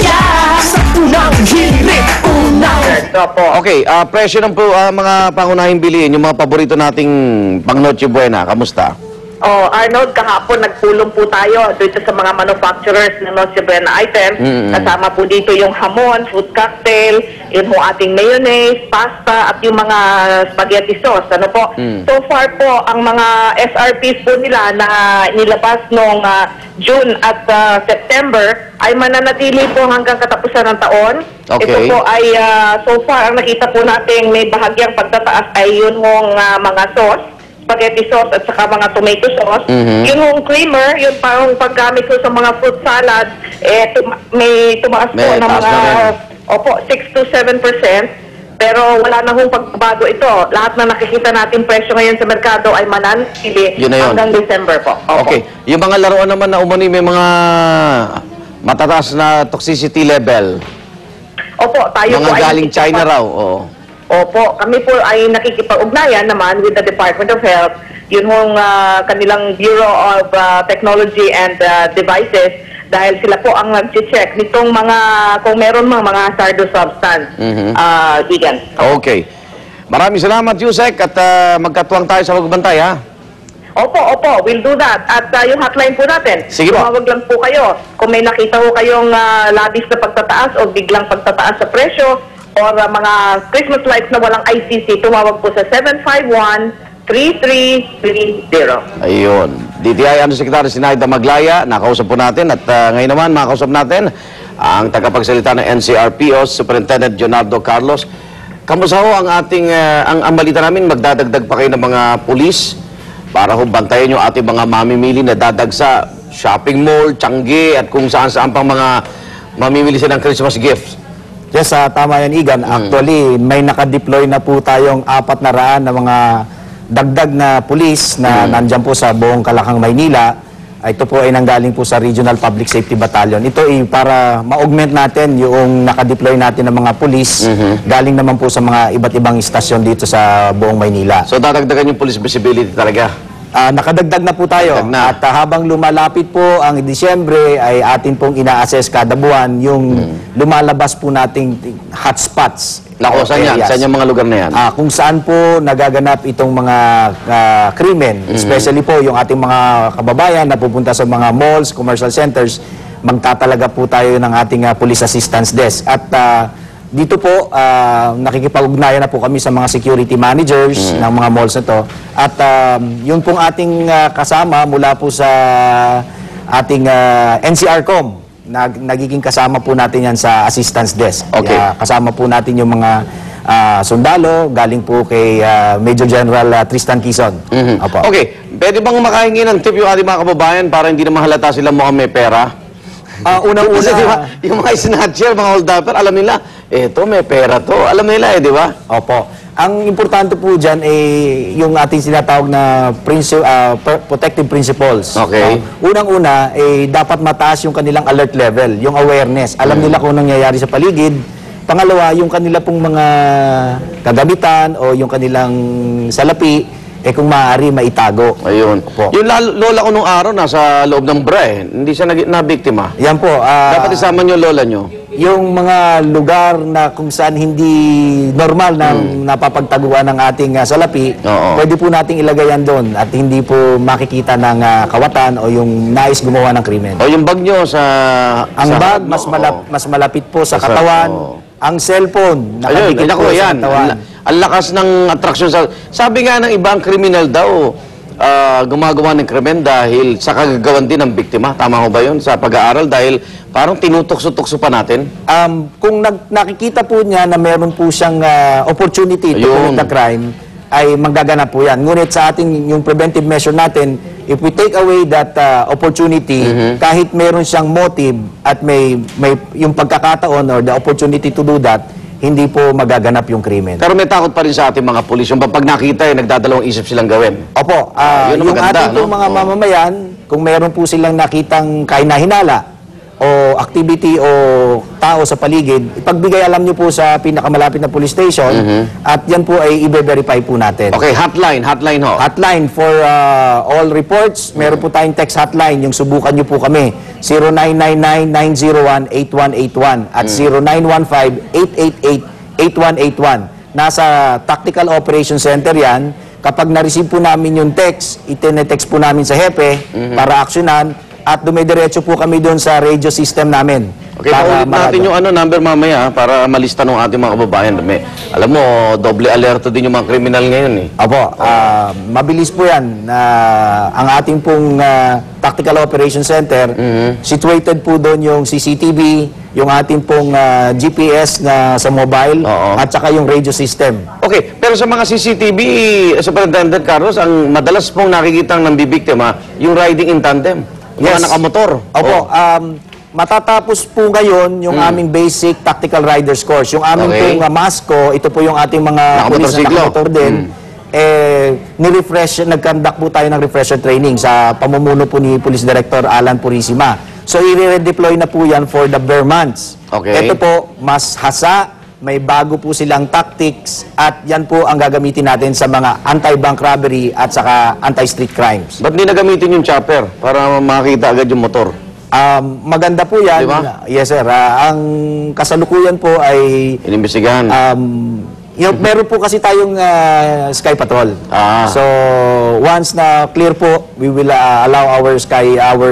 Masaya sa unang hirit, unang. Okay, presyo ng mga pangunahing bilihin, yung mga paborito nating pang Noche Buena, kamusta? Oh, Arnold, kahapon nagpulong po tayo dito sa mga manufacturers ng Noche Buena item. Kasama po dito yung hamon, fruit cocktail, yung ating mayonnaise, pasta, at yung mga spaghetti sauce. Ano po? So far po, ang mga SRPs po nila na nilabas noong June at September ay mananatili po hanggang katapusan ng taon. Okay. Ito po ay, so far, ang nakita po natin may bahagyang pagtataas ay yun hong mga sauce, spaghetti sauce at saka mga tomato sauce. Yung hong creamer, yun parang paggamit ko sa mga fruit salad, may tumaas po ng mga, 6 to 7%. Pero wala na hong pagbabago ito. Lahat na nakikita natin presyo ngayon sa merkado ay mananatili hanggang December po. Okay. Yung mga laruan naman na umani may mga matataas na toxicity level. Opo, tayo mga po ay galing China raw. Opo, kami po ay nakikipag-ugnayan naman with the Department of Health. Yun hong kanilang Bureau of Technology and Devices, dahil sila po ang nag-check nitong mga, kung meron mga hazardous substance. Vegan. Okay. Maraming salamat, Yusek, at magkatuwang tayo sa pagbantay, ha? Opo, we'll do that. At yung hotline po natin, sige po, tumawag lang po kayo. Kung may nakita po kayong labis na pagtataas o biglang pagtataas sa presyo, or mga Christmas lights na walang ICC, tumawag po sa 751-3330. Ayun. DTI Undersecretary Sinaida Maglaya, nakausap po natin. At ngayon naman, makausap natin ang tagapagsalita ng NCRPO, Superintendent Jonardo Carlos. Kamusta ho ang ating, ang balita namin, magdadagdag pa kayo ng mga pulis para ho bantayan yung ating mga mamimili na dadag sa shopping mall, Tiangge, at kung saan-saan pang mga mamimili sila ng Christmas gifts. Yes, tama yan, Igan. Actually, may nakadeploy na po tayong 400 na mga dagdag na pulis na nandyan po sa buong Kalakang, Maynila. Ito po ay nanggaling po sa Regional Public Safety Battalion. Ito ay para ma-augment natin yung nakadeploy natin ng mga pulis. Galing naman po sa mga iba't ibang istasyon dito sa buong Maynila. So, dadagdagan yung police visibility talaga? Nakadagdag na po tayo. At habang lumalapit po ang Disyembre, ay atin pong ina-assess kada buwan yung lumalabas po nating hotspots. Nako, saan yan? Saan yung mga lugar na yan? Kung saan po nagaganap itong mga krimen, especially po yung ating mga kababayan na pupunta sa mga malls, commercial centers, magtatalaga po tayo ng ating police assistance desk. At dito po, nakikipag-ugnayan na po kami sa mga security managers ng mga malls na to. At yun pong ating kasama mula po sa ating NCRCOM, nagiging kasama po natin yan sa assistance desk. Okay. Kasama po natin yung mga sundalo, galing po kay Major General Tristan Quizon. Opo. Okay, pwede bang makahingi ng tip yung ating mga kababayan para hindi na mahalata sila mukhang may pera? Unang-una, diba, yung mga snatcher, mga hold-upper, alam nila, eto, may pera to. Alam nila di ba? Opo. Ang importante po dyan ay yung ating sinatawag na protective principles. Okay. Unang-una, dapat mataas yung kanilang alert level, yung awareness. Alam nila kung nangyayari sa paligid. Pangalawa, yung kanila pong mga kagamitan o yung kanilang salapi, kung maaari maitago. Ayun. Opo. Yung lola ko nung araw, nasa loob ng bra hindi siya na-biktima. Yan po. Dapat isama nyo lola nyo. Yung mga lugar na kung saan hindi normal na napapagtaguan ng ating salapi, pwede po nating ilagay yan doon at hindi po makikita ng kawatan o yung nais gumawa ng krimen. O yung bag nyo sa... Ang bag, mas malapit po sa katawan. Ang cellphone, nakadikit po sa katawan. Ang lakas ng atraksyon sa... Sabi nga ng ibang kriminal daw, gumagawa ng krimen dahil sa kagagawan din ng biktima. Tama ho ba yun sa pag-aaral? Dahil parang tinutokso-tukso pa natin? Kung nakikita po niya na meron po siyang opportunity to commit the crime, ay magaganap po yan. Ngunit sa ating yung preventive measure natin, if we take away that opportunity, kahit meron siyang motive at may yung pagkakataon or the opportunity to do that, hindi po magaganap yung krimen. Pero may takot pa rin sa ating mga pulis. Yung pag nakita, nagdadalawang isip silang gawin. Opo. Yun yung maganda, ating mga mamamayan, kung meron po silang nakitang kainahinala o activity o tao sa paligid, ipagbigay alam nyo po sa pinakamalapit na police station at yan po ay i-verify po natin. Okay, hotline ho. Hotline for all reports, meron po tayong text hotline, yung subukan nyo po kami, 0999-901-8181 at 0915-888-8181. Nasa Tactical Operations Center yan. Kapag na-receive po namin yung text, itinetext po namin sa hepe para aksyonan at dumidiretso po kami doon sa radio system namin. Okay, paulit natin yung number mamaya para malista ng ating mga kababayan. Alam mo, doble alerto din yung mga kriminal ngayon eh. Opo, mabilis po yan. Ang ating pong Tactical Operations Center, situated po doon yung CCTV, yung ating pong GPS na sa mobile, at saka yung radio system. Okay, pero sa mga CCTV, Superintendent Carlos, ang madalas pong nakikitang nambibiktima, yung riding in tandem. Yung mga nakamotor. Opo, matatapos po ngayon yung aming basic tactical riders course. Yung aming pong MASCO, ito po yung ating mga pulis na nakamotor din. Ni-refresh, nag-conduct po tayo ng refresher training sa pamumuno po ni Police Director Alan Purisima. So, i-redeploy na po yan for the bare months. Okay. Ito po, mas hasa, may bago po silang tactics at yan po ang gagamitin natin sa mga anti-bank robbery at saka anti-street crimes. Ba't di na gamitin yung chopper para makita agad yung motor? Maganda po yan. Diba? Yes, sir. Ang kasalukuyan po ay Inimbestigahan. meron po kasi tayong Sky Patrol. So, once na clear po, we will allow our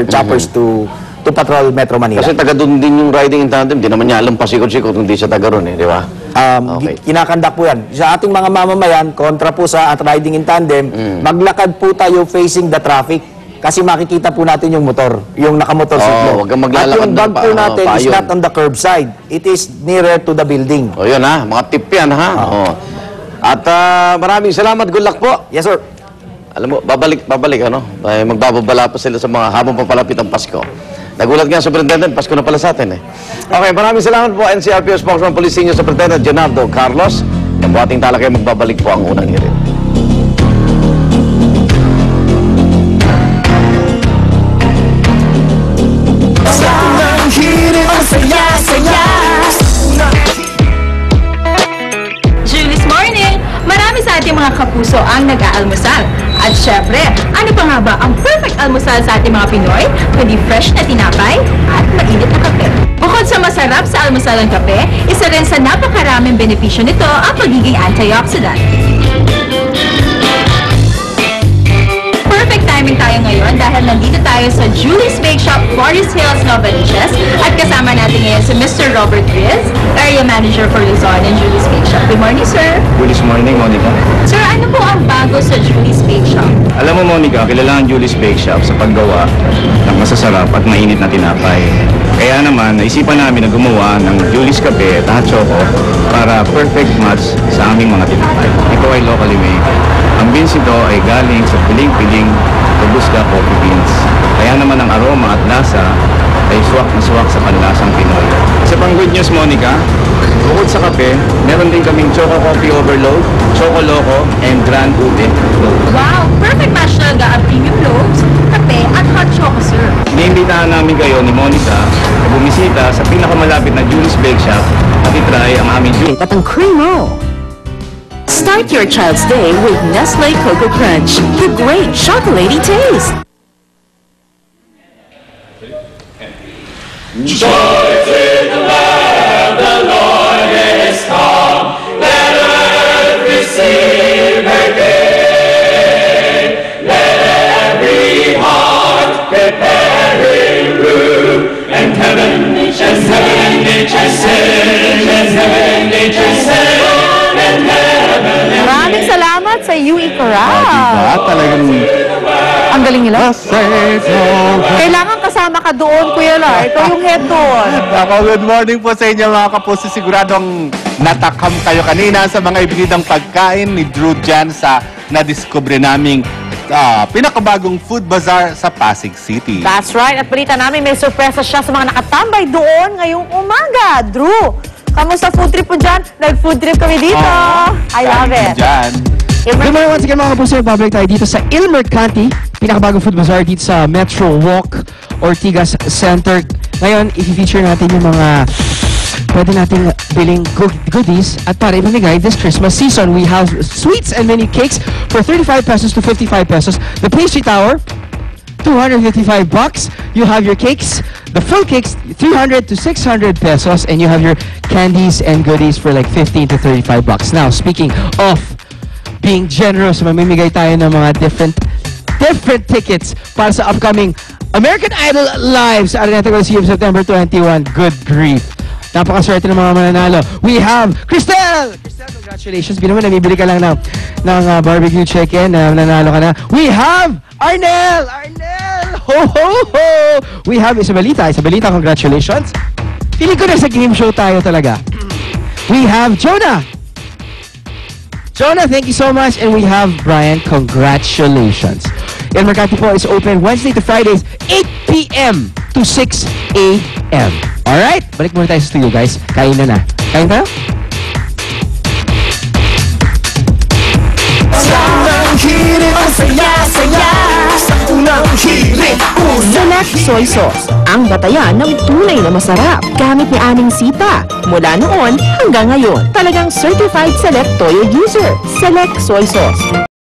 choppers to patrol Metro Manila. Kasi taga doon din yung riding in tandem. Di naman niya alam pasikot-sikot kung di siya taga roon eh, di ba? Kinakandak po yan. Sa ating mga mamamayan, kontra po sa riding in tandem, maglakad po tayo facing the traffic. Kasi makikita po natin yung motor, yung nakamotorsiklo. Huwag kang maglalakad at yung bag po natin is payon. not on the curbside. It is nearer to the building. O yun ha, mga tip yan ha. At maraming salamat, good luck po. Yes, sir. Alam mo, babalik ano? Magbababala pa sila sa mga habang papalapit ang Pasko. Nagulat nga, Superintendent, Pasko na pala sa atin eh. Okay, maraming salamat po, NCRPO Spokesman Police Senior Superintendent Jonardo Carlos. Yan po ating talakay, magbabalik po ang unang hirit. Unang hirit ang saya-saya. Julius Morning! Marami sa ating mga kapuso ang nag-aalmusal. At syempre, ano pa nga ba ang perfect almusal sa ating mga Pinoy? Kundi fresh na tinapay at mainit na kape. Bukod sa masarap sa almusal ng kape, isa rin sa napakaraming benepisyo nito ang pagiging antioxidant. Perfect timing tayo ngayon dahil nandito tayo sa Julie's Bake Shop, Forest Hills, Novaliches at kasama natin ngayon si Mr. Robert Riz, Area Manager for Luzon and Julie's Bake Shop. Good morning, sir. Good morning, Monica. Sir, ano po ang bago sa Julie's Bake Shop? Alam mo, Monica, kilala ang Julie's Bake Shop sa paggawa ng masasarap at mainit na tinapay. Kaya naman, naisipan namin na gumawa ng Julie's Cafe at Choco para perfect match sa aming mga tinapay. Ito ay locally made. Ang beans ito ay galing sa piling-piling Robusta coffee beans. Kaya naman ang aroma at lasa ay swak na swak sa panlasang Pinoy. Sa pang good news, Monica, bukod sa kape, meron din kaming Choco Coffee Overload, Choco Loco, and Grand Ute. Wow! Perfect match talaga ang premium loaves, kape at hot choco, sir. Iniimbitahan namin kayo ni Monica na bumisita sa pinakamalapit na Julie's Bake Shop at itry ang aming Julie's. At ang creamo. Start your child's day with Nestle Cocoa Crunch, the great chocolatey taste. Maraming salamat sa UE Corral. Talagang Ang galing nila. Kailangan kasama ka doon, Kuya Lar. Ikaw yung head doon. Ako, good morning po sa inyo mga kapuso. Siguradong natakam kayo kanina sa mga ibinidang pagkain ni Drew Jan sa nadiskubre naming pinakabagong food bazaar sa Pasig City. That's right. At balita namin, may sorpresa siya sa mga nakatambay doon ngayong umaga. Drew, kamusta food trip mo dyan? Nag-food trip kami dito. I love it. Jan. Good morning once again mga kapuso. Babalik tayo dito sa Il Mercanti, pinakabagong food bazaar dito sa Metro Walk, Ortigas Center. Ngayon, i-feature natin yung mga pwede nating biling goodies at para ibigay this Christmas season. We have sweets and mini cakes for 35 pesos to 55 pesos. The pastry tower, 255 bucks. You have your cakes, the full cakes, 300 to 600 pesos, and you have your candies and goodies for like 15 to 35 bucks. Now, speaking of being generous, mamimigay tayo ng mga different tickets para sa upcoming American Idol Live sa Araneta Coliseum September 21. Good grief. Napakaswerte ng mga mananalo. We have Cristel! Cristel, congratulations. Bino mo, namibili ka lang ng barbecue chicken. Nanalo ka na. We have Arnel! Arnel! Ho, ho, ho! We have Isabelita. Isabelita, congratulations. Feeling ko na sa game show tayo talaga. We have Jonah. Jonah, thank you so much. And we have Brian, congratulations. El Mercati po is open Wednesday to Fridays, 8 p.m. to 6 a.m. Alright? Balik muna tayo sa studio, guys. Kain na. Kain tayo? Select Soy Sauce, ang batayan ng tunay na masarap. Gamit ni Aning Sita. Mula noon hanggang ngayon, talagang certified Select Toyo user. Select Soy Sauce.